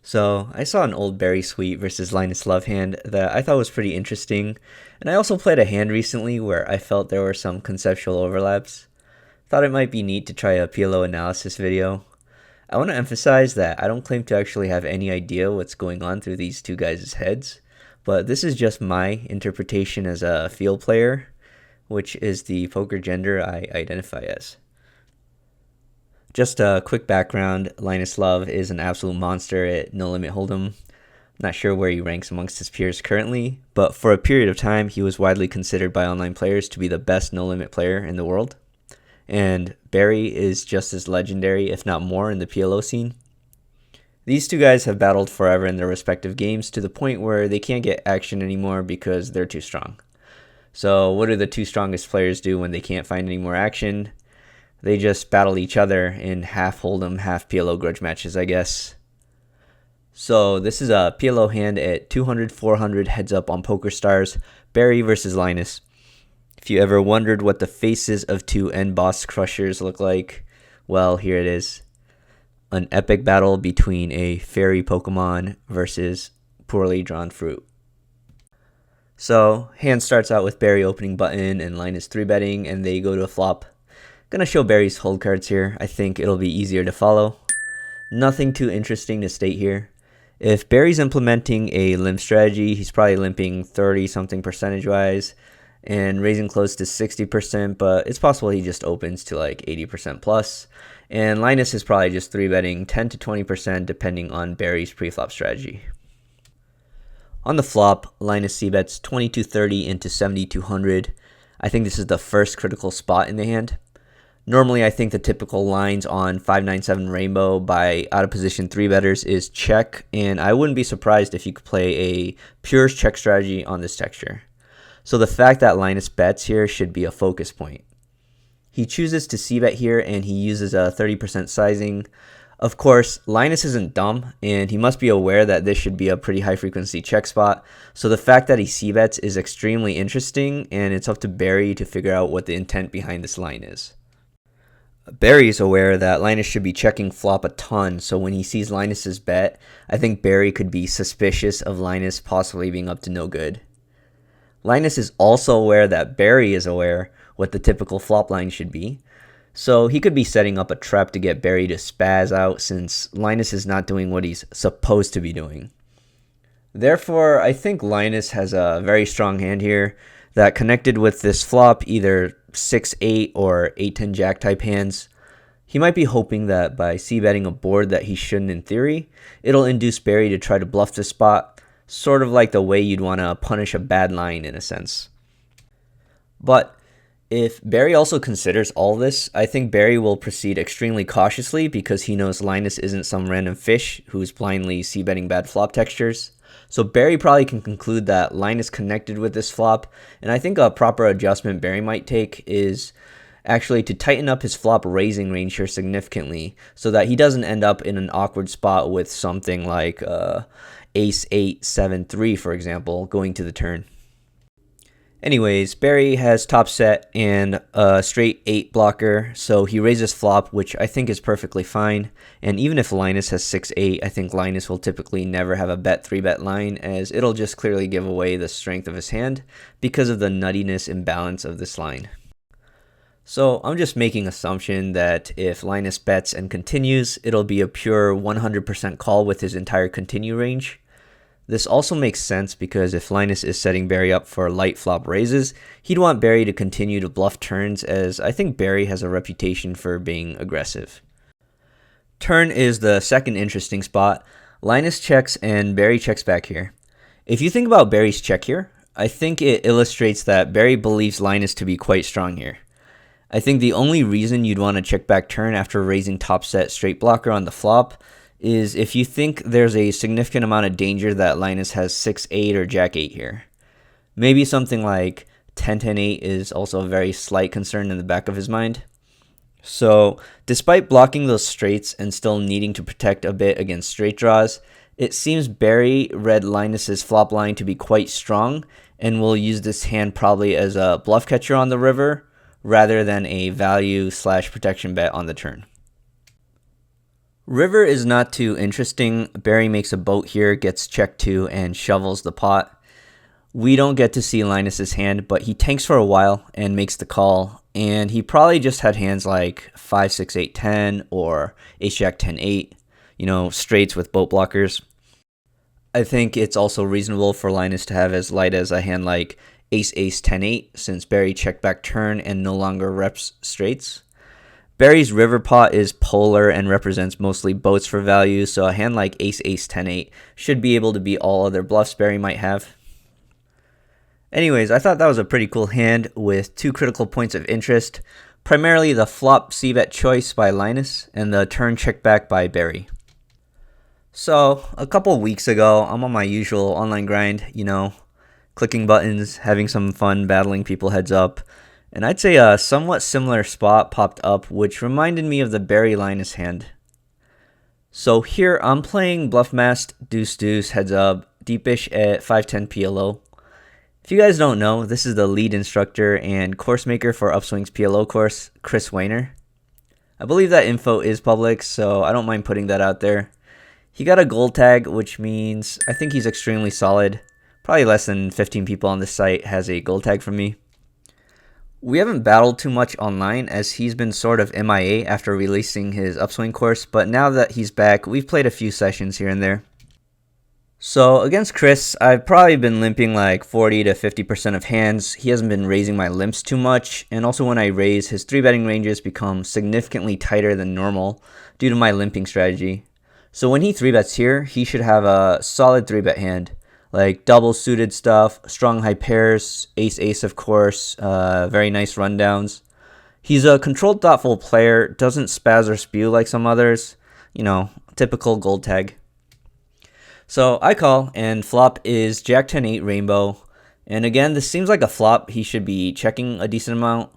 So I saw an old Berri Sweet versus LlinusLlove hand that I thought was pretty interesting, and I also played a hand recently where I felt there were some conceptual overlaps. Thought it might be neat to try a PLO analysis video. I want to emphasize that I don't claim to actually have any idea what's going on through these two guys' heads, but this is just my interpretation as a field player, which is the poker gender I identify as. Just a quick background, LlinusLlove is an absolute monster at No Limit Hold'em. Not sure where he ranks amongst his peers currently, but for a period of time he was widely considered by online players to be the best no limit player in the world. And Berri is just as legendary, if not more, in the PLO scene. These two guys have battled forever in their respective games to the point where they can't get action anymore because they're too strong. So what do the two strongest players do when they can't find any more action? They just battle each other in half Hold'em, half PLO grudge matches, I guess. So this is a PLO hand at 200-400 heads up on PokerStars, Berri versus Linus. If you ever wondered what the faces of two end boss crushers look like, well, here it is. An epic battle between a fairy Pokemon versus poorly drawn fruit. So, hand starts out with Berri opening button and Linus 3-betting, and they go to a flop. Gonna show Berri's hold cards here. I think it'll be easier to follow. Nothing too interesting to state here. If Berri's implementing a limp strategy, he's probably limping 30 something percentage wise and raising close to 60%, but it's possible he just opens to like 80% plus. And Linus is probably just 3-betting 10 to 20% depending on Berri's preflop strategy. On the flop, Linus c-bets 2230 into 7200. I think this is the first critical spot in the hand. Normally, I think the typical lines on 597 Rainbow by out of position 3-betters is check, and I wouldn't be surprised if you could play a pure check strategy on this texture. So the fact that Linus bets here should be a focus point. He chooses to c-bet here, and he uses a 30% sizing. Of course, Linus isn't dumb, and he must be aware that this should be a pretty high-frequency check spot, so the fact that he c-bets is extremely interesting, and it's up to Berri to figure out what the intent behind this line is. Berri is aware that Linus should be checking flop a ton, so when he sees Linus's bet, I think Berri could be suspicious of Linus possibly being up to no good. Linus is also aware that Berri is aware what the typical flop line should be, so he could be setting up a trap to get Berri to spaz out since Linus is not doing what he's supposed to be doing. Therefore, I think Linus has a very strong hand here that connected with this flop, either 6-8 or 8-10 jack type hands. He might be hoping that by c-betting a board that he shouldn't in theory, it'll induce Berri to try to bluff this spot, sort of like the way you'd want to punish a bad line in a sense. But if Berri also considers all this, I think Berri will proceed extremely cautiously because he knows Linus isn't some random fish who's blindly c-betting bad flop textures. So Berri probably can conclude that Linus connected with this flop, and I think a proper adjustment Berri might take is actually to tighten up his flop raising range here significantly so that he doesn't end up in an awkward spot with something like ace 8 7 3, for example, going to the turn. Anyways, Berri has top set and a straight 8 blocker, so he raises flop, which I think is perfectly fine. And even if Linus has 6-8, I think Linus will typically never have a bet 3-bet line, as it'll just clearly give away the strength of his hand because of the nuttiness imbalance of this line. So I'm just making assumption that if Linus bets and continues, it'll be a pure 100% call with his entire continue range. This also makes sense because if Linus is setting Berri up for light flop raises, he'd want Berri to continue to bluff turns, as I think Berri has a reputation for being aggressive. Turn is the second interesting spot. Linus checks and Berri checks back here. If you think about Berri's check here, I think it illustrates that Berri believes Linus to be quite strong here. I think the only reason you'd want to check back turn after raising top set straight blocker on the flop is if you think there's a significant amount of danger that Linus has 6-8 or jack 8 here. Maybe something like 10-10-8 is also a very slight concern in the back of his mind. So, despite blocking those straights and still needing to protect a bit against straight draws, it seems Berri read Linus's flop line to be quite strong and will use this hand probably as a bluff catcher on the river rather than a value/protection bet on the turn. River is not too interesting. Berri makes a boat here, gets checked to, and shovels the pot. We don't get to see Linus's hand, but he tanks for a while and makes the call. And he probably just had hands like 5, 6, 8, 10 or Ace Jack 10, 8, straights with boat blockers. I think it's also reasonable for Linus to have as light as a hand like Ace, Ace, 10, 8, since Berri checked back turn and no longer reps straights. Berri's river pot is polar and represents mostly boats for value, so a hand like Ace, Ace, 10, 8 should be able to beat all other bluffs Berri might have. Anyways, I thought that was a pretty cool hand with 2 critical points of interest, primarily the flop c-bet choice by Linus and the turn check back by Berri. So, a couple weeks ago, I'm on my usual online grind, clicking buttons, having some fun battling people heads up, and I'd say a somewhat similar spot popped up which reminded me of the Berri Linus hand. So here I'm playing bluff mast, deuce deuce, heads up, deepish at 510 PLO. If you guys don't know, this is the lead instructor and course maker for Upswing's PLO course, Chris Wehner. I believe that info is public, so I don't mind putting that out there. He got a gold tag, which means I think he's extremely solid. Probably less than 15 people on this site has a gold tag from me. We haven't battled too much online as he's been sort of MIA after releasing his Upswing course, but now that he's back, we've played a few sessions here and there. So against Chris, I've probably been limping like 40 to 50% of hands. He hasn't been raising my limps too much, and also when I raise, his 3-betting ranges become significantly tighter than normal due to my limping strategy. So when he 3-bets here, he should have a solid 3-bet hand, like double suited stuff, strong high pairs, ace-ace of course, very nice rundowns. He's a controlled, thoughtful player, doesn't spaz or spew like some others, typical gold tag. So I call, and flop is Jack 10-8 rainbow, and again, this seems like a flop he should be checking a decent amount.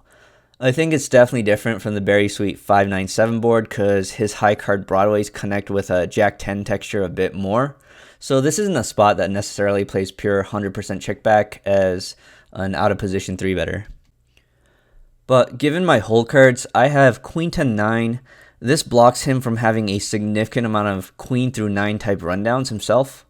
I think it's definitely different from the Berri Sweet 5-9-7 board because his high card broadways connect with a Jack 10 texture a bit more. So this isn't a spot that necessarily plays pure 100% check back as an out of position 3-better. But given my hold cards, I have Queen 10-9. This blocks him from having a significant amount of Queen through 9 type rundowns himself.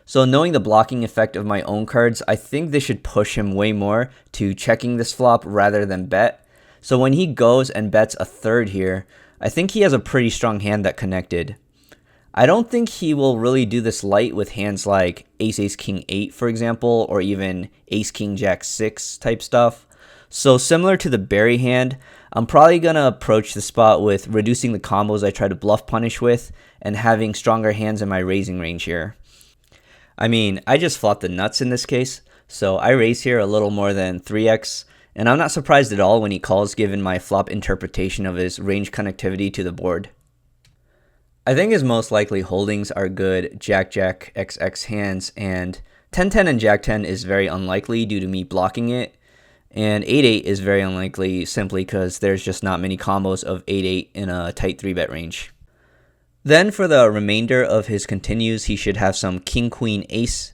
So knowing the blocking effect of my own cards, I think this should push him way more to checking this flop rather than bet. So when he goes and bets a third here, I think he has a pretty strong hand that connected. I don't think he will really do this light with hands like Ace-Ace-King-8, for example, or even Ace-King-Jack-6 type stuff. So similar to the Berri hand, I'm probably going to approach the spot with reducing the combos I try to bluff punish with and having stronger hands in my raising range here. I mean, I just flopped the nuts in this case, so I raise here a little more than 3x, and I'm not surprised at all when he calls given my flop interpretation of his range connectivity to the board. I think his most likely holdings are good Jack-Jack XX hands, and 10-10 and Jack-10 is very unlikely due to me blocking it, and 8-8 is very unlikely simply because there's just not many combos of 8-8 in a tight 3-bet range. Then for the remainder of his continues, he should have some King-Queen-Ace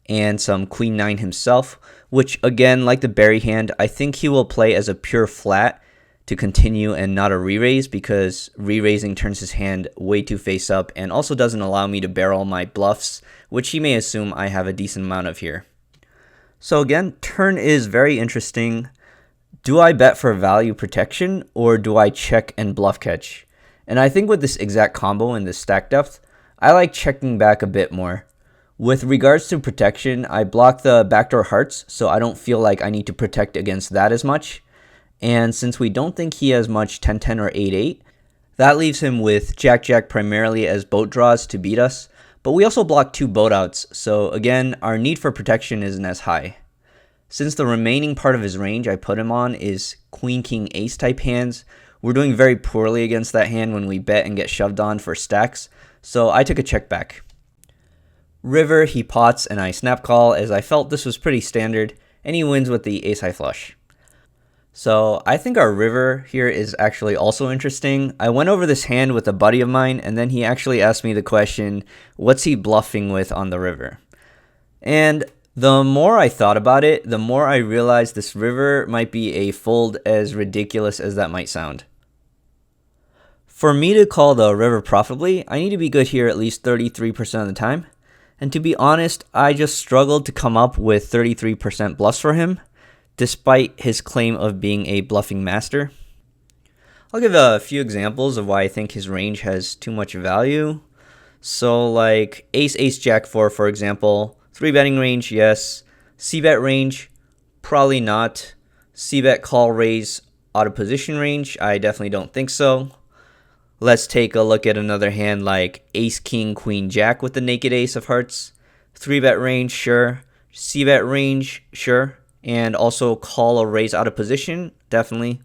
and some Queen-9 himself, which again, like the Berri hand, I think he will play as a pure flat to continue and not a re-raise because re-raising turns his hand way too face up and also doesn't allow me to barrel my bluffs, which he may assume I have a decent amount of here. So again, turn is very interesting. Do I bet for value protection or do I check and bluff catch? And I think with this exact combo and this stack depth, I like checking back a bit more. With regards to protection, I block the backdoor hearts, so I don't feel like I need to protect against that as much. And since we don't think he has much 10-10 or 8-8, that leaves him with Jack-Jack primarily as boat draws to beat us, but we also block 2 boat outs, so again, our need for protection isn't as high. Since the remaining part of his range I put him on is Queen-King-Ace type hands, we're doing very poorly against that hand when we bet and get shoved on for stacks, so I took a check back. River, he pots, and I snap call as I felt this was pretty standard, and he wins with the ace-high flush. So I think our river here is actually also interesting. I went over this hand with a buddy of mine, and then he actually asked me the question, what's he bluffing with on the river? And the more I thought about it, the more I realized this river might be a fold as ridiculous as that might sound. For me to call the river profitably, I need to be good here at least 33% of the time. And to be honest, I just struggled to come up with 33% bluffs for him, despite his claim of being a bluffing master. I'll give a few examples of why I think his range has too much value. So like ace, ace, jack 4, for example. 3-betting range, yes. C-bet range, probably not. C-bet call raise out of position range, I definitely don't think so. Let's take a look at another hand like ace, king, queen, jack with the naked ace of hearts. 3-bet range, sure. C-bet range, sure. And also call a raise out of position, definitely.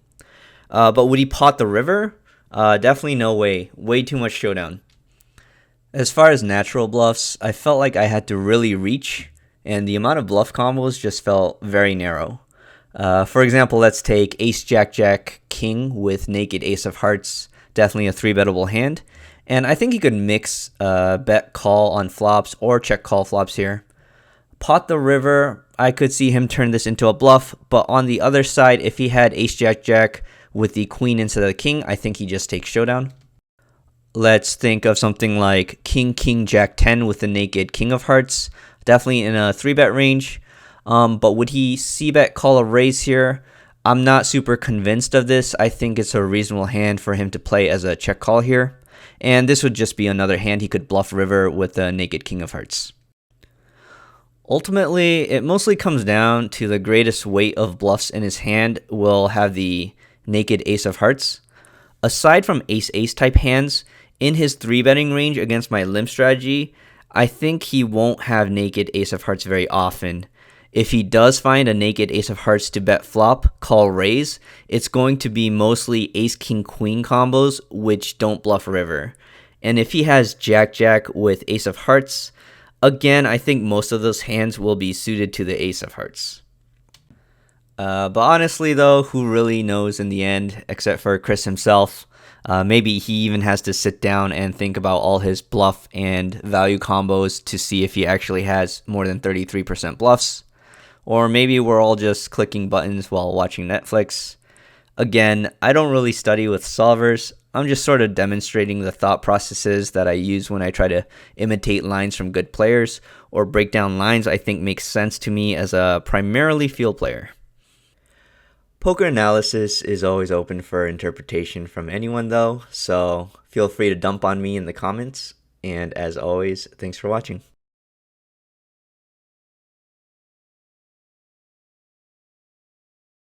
But would he pot the river? Definitely no way. Way too much showdown. As far as natural bluffs, I felt like I had to really reach, and the amount of bluff combos just felt very narrow. For example, let's take ace, jack, jack, king with naked ace of hearts. Definitely a 3-bettable hand. And I think he could mix bet call on flops or check call flops here. Pot the river, I could see him turn this into a bluff, but on the other side, if he had ace, jack, jack with the queen instead of the king, I think he just takes showdown. Let's think of something like king, king, jack 10 with the naked king of hearts. Definitely in a 3-bet range. But would he c-bet call a raise here? I'm not super convinced of this. I think it's a reasonable hand for him to play as a check call here. And this would just be another hand he could bluff river with the naked king of hearts. Ultimately, it mostly comes down to the greatest weight of bluffs in his hand will have the naked ace of hearts. Aside from ace-ace type hands, in his 3-betting range against my limp strategy, I think he won't have naked ace of hearts very often. If he does find a naked ace of hearts to bet flop, call raise, it's going to be mostly ace, king, queen combos, which don't bluff river. And if he has jack, jack with ace of hearts, again, I think most of those hands will be suited to the ace of hearts. But honestly, though, who really knows in the end, except for Chris himself? Maybe he even has to sit down and think about all his bluff and value combos to see if he actually has more than 33% bluffs. Or maybe we're all just clicking buttons while watching Netflix. Again, I don't really study with solvers. I'm just sort of demonstrating the thought processes that I use when I try to imitate lines from good players or break down lines I think make sense to me as a primarily field player. Poker analysis is always open for interpretation from anyone though, so feel free to dump on me in the comments. And as always, thanks for watching.